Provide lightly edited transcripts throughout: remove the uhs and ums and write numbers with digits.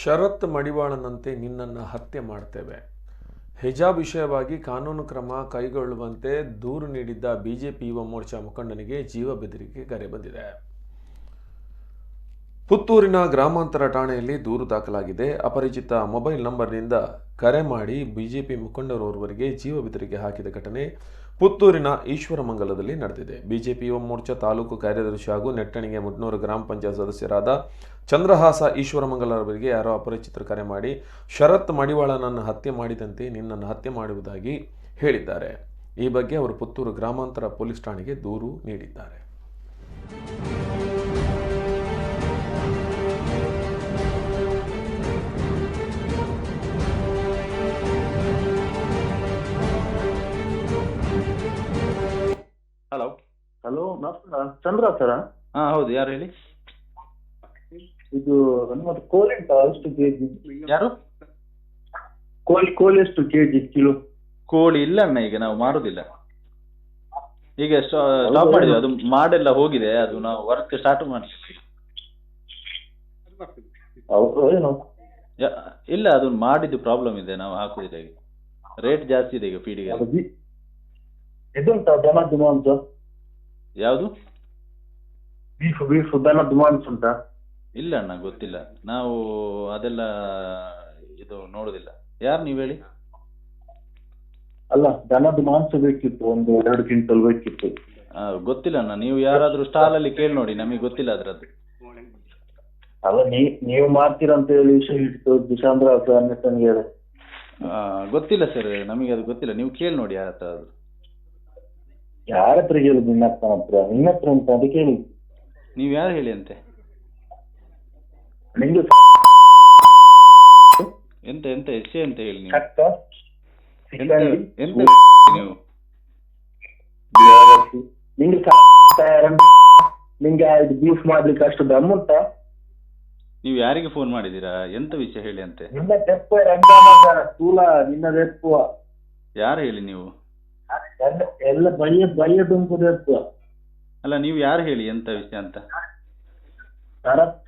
ಶರತ್ ಮಡಿವಾಳನಂತೆ ನಿನ್ನನ್ನು ಹತ್ಯೆ ಮಾಡ್ತೇವೆ. ಹಿಜಾಬ್ ವಿಷಯವಾಗಿ ಕಾನೂನು ಕ್ರಮ ಕೈಗೊಳ್ಳುವಂತೆ ದೂರು ನೀಡಿದ್ದ ಬಿಜೆಪಿ ಯುವ ಮೋರ್ಚಾ ಮುಖಂಡನಿಗೆ ಜೀವ ಬೆದರಿಕೆ ಕರೆ ಬಂದಿದೆ. ಪುತ್ತೂರಿನ ಗ್ರಾಮಾಂತರ ಠಾಣೆಯಲ್ಲಿ ದೂರು ದಾಖಲಾಗಿದೆ. ಅಪರಿಚಿತ ಮೊಬೈಲ್ ನಂಬರ್ನಿಂದ ಕರೆ ಮಾಡಿ ಬಿಜೆಪಿ ಮುಖಂಡರೋರ್ವರಿಗೆ ಜೀವ ಬೆದರಿಕೆ ಹಾಕಿದ ಘಟನೆ ಪುತ್ತೂರಿನ ಈಶ್ವರಮಂಗಲದಲ್ಲಿ ನಡೆದಿದೆ. ಬಿಜೆಪಿ ಯುವ ಮೋರ್ಚಾ ತಾಲೂಕು ಕಾರ್ಯದರ್ಶಿ ಹಾಗೂ ನೆಟ್ಟಣಿಗೆ ಮುಡ್ನೂರು ಗ್ರಾಮ ಪಂಚಾಯತ್ ಸದಸ್ಯರಾದ ಚಂದ್ರಹಾಸ ಈಶ್ವರಮಂಗಲರವರಿಗೆ ಯಾರೋ ಅಪರಿಚಿತರು ಕರೆ ಮಾಡಿ ಶರತ್ ಮಡಿವಾಳನನ್ನು ಹತ್ಯೆ ಮಾಡಿದಂತೆ ನಿನ್ನನ್ನು ಹತ್ಯೆ ಮಾಡುವುದಾಗಿ ಹೇಳಿದ್ದಾರೆ. ಈ ಬಗ್ಗೆ ಅವರು ಪುತ್ತೂರು ಗ್ರಾಮಾಂತರ ಪೊಲೀಸ್ ಠಾಣೆಗೆ ದೂರು ನೀಡಿದ್ದಾರೆ. ಹಲೋ ಹಲೋ ನಮಸ್ಕಾರ, ಚಂದ್ರ ಸರ? ಹೌದು, ಯಾರು ಹೇಳಿ? ಇದು ನಮ್ಮದು ಕೋಳಿ ಉಂಟಾ? ಎಷ್ಟು ಕೆಜಿ? ಯಾರು? ಕೋಳಿ ಎಷ್ಟು ಕೆಜಿ ಕಿಲೋ? ಕೋಳಿ ಇಲ್ಲ ಅಣ್ಣ, ಈಗ ನಾವು ಮಾರುದಿಲ್ಲ. ಈಗ ಸ್ಟಾಪ್ ಮಾಡಿದ್ವಿ, ಅದು ಮಾಡೆಲ್ಲ ಹೋಗಿದೆ. ಅದು ನಾವು ವರ್ಕ್ ಸ್ಟಾರ್ಟ್ ಮಾಡ್ತೀವಿ. ಹೌದು ಏನು? ಇಲ್ಲ, ಅದು ಮಾಡಿದ್ದು ಪ್ರಾಬ್ಲಮ್ ಇದೆ, ನಾವು ಹಾಕುದಿಲ್ಲ. ಈಗ ರೇಟ್ ಜಾಸ್ತಿ ಇದೆ ಈಗ ಫೀಡಿಗೆ. ಇದುಂಟಾ ದನದ್ದು ಮಾಂಸ? ಯಾವುದು? ಬೀಫ್ ದನದ್ದು ಮಾಂಸ ಉಂಟಾ? ಇಲ್ಲ ಅಣ್ಣ, ಗೊತ್ತಿಲ್ಲ. ನಾವು ಅದೆಲ್ಲ ಇದು ನೋಡುದಿಲ್ಲ. ಯಾರು ನೀವು ಹೇಳಿ? ಅಲ್ಲ, ದನದ್ದು ಮಾಂಸ ಬೇಕಿತ್ತು, ಒಂದು 2 ಕ್ವಿಂಟಲ್ ಬೇಕಿತ್ತು. ಗೊತ್ತಿಲ್ಲ ಅಣ್ಣ, ನೀವು ಯಾರಾದ್ರೂ ಸ್ಟಾಲ್ ಅಲ್ಲಿ ಕೇಳಿ ನೋಡಿ, ನಮಗೆ ಗೊತ್ತಿಲ್ಲ ಅದ್ರದ್ದು. ಅಲ್ಲ, ನೀವು ಮಾಡ್ತೀರಂತ ಹೇಳಿ ವಿಷಯ ಇಟ್ಟು ಚಂದ್ರ ಅನ್ನಿಸ್ತಂಗೆ. ಗೊತ್ತಿಲ್ಲ ಸರ್, ನಮಗೆ ಅದು ಗೊತ್ತಿಲ್ಲ. ನೀವು ಕೇಳಿ ನೋಡಿ ಯಾರ ಹತ್ರ. ಯಾರ ಹತ್ರ ಹೇಳುದು? ನಿನ್ನ ಹತ್ರ ಉಂಟು, ಅದಕ್ಕೆ ಹೇಳಿ. ನೀವು ಯಾರು ಹೇಳಿ ಅಂತೆ? ನಿಮ್ದು ಎಂತ ಎಷ್ಟೇ ಅಂತ ಹೇಳಿ ನೀವು. ಎಂತ ನೀವು ನಿಂಗೆ ಬೀಫ್ ಮಾಡ್ಲಿಕ್ಕೆ ಅಷ್ಟು ದಮ್ ಉಂಟಾ? ನೀವು ಯಾರಿಗೆ ಫೋನ್ ಮಾಡಿದ್ದೀರಾ? ಎಂತ ವಿಷಯ ಹೇಳಿ ಅಂತೆ? ನಿನ್ನ ತೆಪ್ಪ ಸ್ಥೂಲ, ನಿನ್ನ ತೆಪ್ಪು. ಯಾರು ಹೇಳಿ ನೀವು? ಎಲ್ಲ ಬಯ್ಯದುಂಪು ತೆಪ್ಪು. ಅಲ್ಲ, ನೀವು ಯಾರು ಹೇಳಿ ಎಂತ ವಿಷಯ ಅಂತ?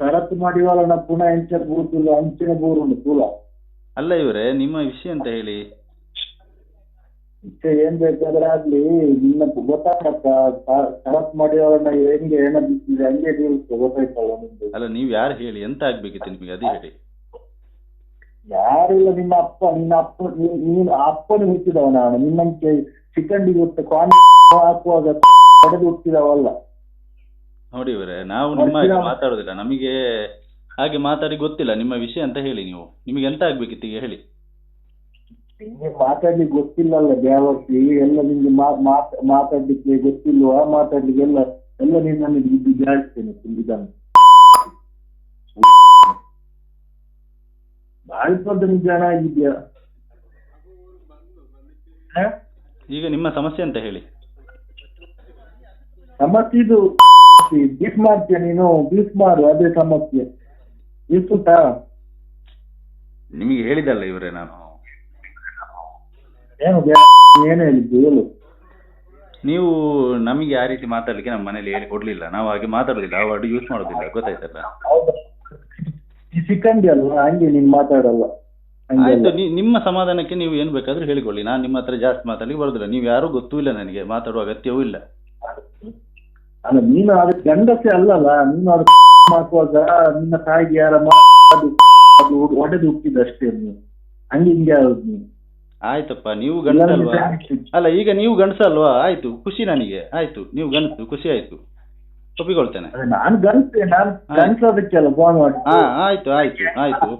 ಸರತ್ತು ಮಾಡಿವಲ್ಲ ಪುನಃ ಹೆಂಚಿನ ಬೂತಿಲ್ಲ, ಹಂಚಿನ ಬೋರುಂಡು ಸ್ಥೂಲ. ಅಲ್ಲ ಇವರೇ, ನಿಮ್ಮ ವಿಷಯ ಅಂತ ಹೇಳಿ. ವಿಷಯ ಏನ್ ಬೇಕಾದ್ರೆ ಆಗ್ಲಿ, ನಿನ್ನ ಗೊತ್ತಾಗತ್ತ. ಸರತ್ ಮಾಡಿವಲ್ಲ ಹೆಂಗೆ ಏನ ಬಿಟ್ಟಿದೆ ಹಂಗೆ ಗೊತ್ತಾಯ್ತಲ್ಲ ನಿಮ್ದು. ಅಲ್ಲ, ನೀವು ಯಾರು ಹೇಳಿ, ಎಂತ ಆಗ್ಬೇಕಿತ್ತು ನಿಮಗೆ ಅದೇ ಹೇಳಿ. ಯಾರಿಲ್ಲ, ನಿನ್ನ ಅಪ್ಪ ನೀನು ಅಪ್ಪನ ಹುಟ್ಟಿದವ. ನಾನು ನಿನ್ನಂತೆ ಚಿಕಂಡಿಗೆ ಹಾಕುವಾಗ ಹೊಡೆದು ಹುಟ್ಟಿದವಲ್ಲ. ನೋಡಿ ಇವರೇ, ನಾವು ನಿಮ್ಮ ಹಾಗೆ ಮಾತಾಡೋದಿಲ್ಲ. ನಮಗೆ ಹಾಗೆ ಮಾತಾಡಿ ಗೊತ್ತಿಲ್ಲ. ನಿಮ್ಮ ವಿಷಯ ಅಂತ ಹೇಳಿ. ನೀವು ನಿಮಗೆ ಎಂತ ಆಗ್ಬೇಕಿತ್ತು ಈಗ ಹೇಳಿ. ನಿಮ್ಗೆ ಮಾತಾಡ್ಲಿಕ್ಕೆ ಗೊತ್ತಿಲ್ಲಲ್ಲ ದೇವರ್ಸಿ, ಎಲ್ಲ ನಿಮ್ಗೆ ಮಾತಾಡ್ಲಿಕ್ಕೆ ಗೊತ್ತಿಲ್ವಾ? ಮಾತಾಡ್ಲಿಕ್ಕೆ ಎಲ್ಲ ನಿನ್ನನ್ನು ಇದು ಜಾಡ್ತೇನೆ ಇದನ್ನು. ಬಾಳಿಪದ ನಿಜಾನ ಆಗಿದ್ಯಾ? ಈಗ ನಿಮ್ಮ ಸಮಸ್ಯೆ ಅಂತ ಹೇಳಿ. ಸಮಸ್ಯೆ ಇದು ಬೀಫ್ ಮಾಡ್ತೀಯ ನೀನು, ಬೀಫ್ ಮಾಡು, ಅದೇ ಸಮಸ್ಯೆ. ಇಷ್ಟುಂಟಾ? ನಿಮಗೆ ಹೇಳಿದಲ್ಲ ಇವರೇ ನಾನು. ಏನು ಹೇಳಿದ್ದು ಹೇಳು. ನೀವು ನಮಗೆ ಆ ರೀತಿ ಮಾತಾಡ್ಲಿಕ್ಕೆ ನಮ್ಮ ಮನೇಲಿ ಹೇಳಿ ಕೊಡ್ಲಿಲ್ಲ. ನಾವು ಹಾಗೆ ಮಾತಾಡೋದಿಲ್ಲ, ಆ ವರ್ಡ್ ಯೂಸ್ ಮಾಡೋದಿಲ್ಲ, ಗೊತ್ತಾಯ್ತಲ್ಲ? ಹೌದಾ? ಈ ಸಿಕ್ಕಂಡಿ ಅಲ್ವಾ, ಹಂಗೆ ನೀನ್ ಮಾತಾಡಲ್ಲ. ಆಯ್ತು, ನಿಮ್ಮ ಸಮಾಧಾನಕ್ಕೆ ನೀವು ಏನ್ ಬೇಕಾದ್ರೂ ಹೇಳಿಕೊಳ್ಳಿ. ನಾನು ನಿಮ್ಮ ಹತ್ರ ಜಾಸ್ತಿ ಮಾತಾಡ್ಲಿಕ್ಕೆ ಬರೋದಿಲ್ಲ. ನೀವು ಯಾರೂ ಗೊತ್ತೂ ಇಲ್ಲ ನನಗೆ, ಮಾತಾಡುವ ಅಗತ್ಯವೂ ಇಲ್ಲ. ಅಲ್ಲ, ನೀನು ಅದಕ್ಕೆ ಗಂಡಸೆ ಅಲ್ಲಲ್ಲ. ನೀನು ಅದು ಹಾಕುವಾಗ ನಿನ್ನ ತಾಯಿಗೆ ಯಾರ ಅದು ಒಡೆದು ಹುಟ್ಟಿದಷ್ಟೇ. ನೀವು ಹಂಗೆ ಹಿಂಗೆ ಆಗುದು ನೀವು. ಆಯ್ತಪ್ಪ, ನೀವು ಗಂಡಸಲ್ವಾ? ಅಲ್ಲ, ಈಗ ನೀವು ಗಂಡಸಲ್ವಾ? ಆಯ್ತು, ಖುಷಿ ನನಗೆ. ಆಯ್ತು, ನೀವು ಗಂಡಸು, ಖುಷಿ ಆಯ್ತು, ಒಪ್ಪಿಕೊಳ್ತೇನೆ. ನಾನು ಗಂಡಸೆ, ನಾನು ಗಂಡಸೋದಕ್ಕೆಲ್ಲ ಫೋನ್ ಮಾಡಿ. ಆಯ್ತು ಆಯ್ತು ಆಯ್ತು.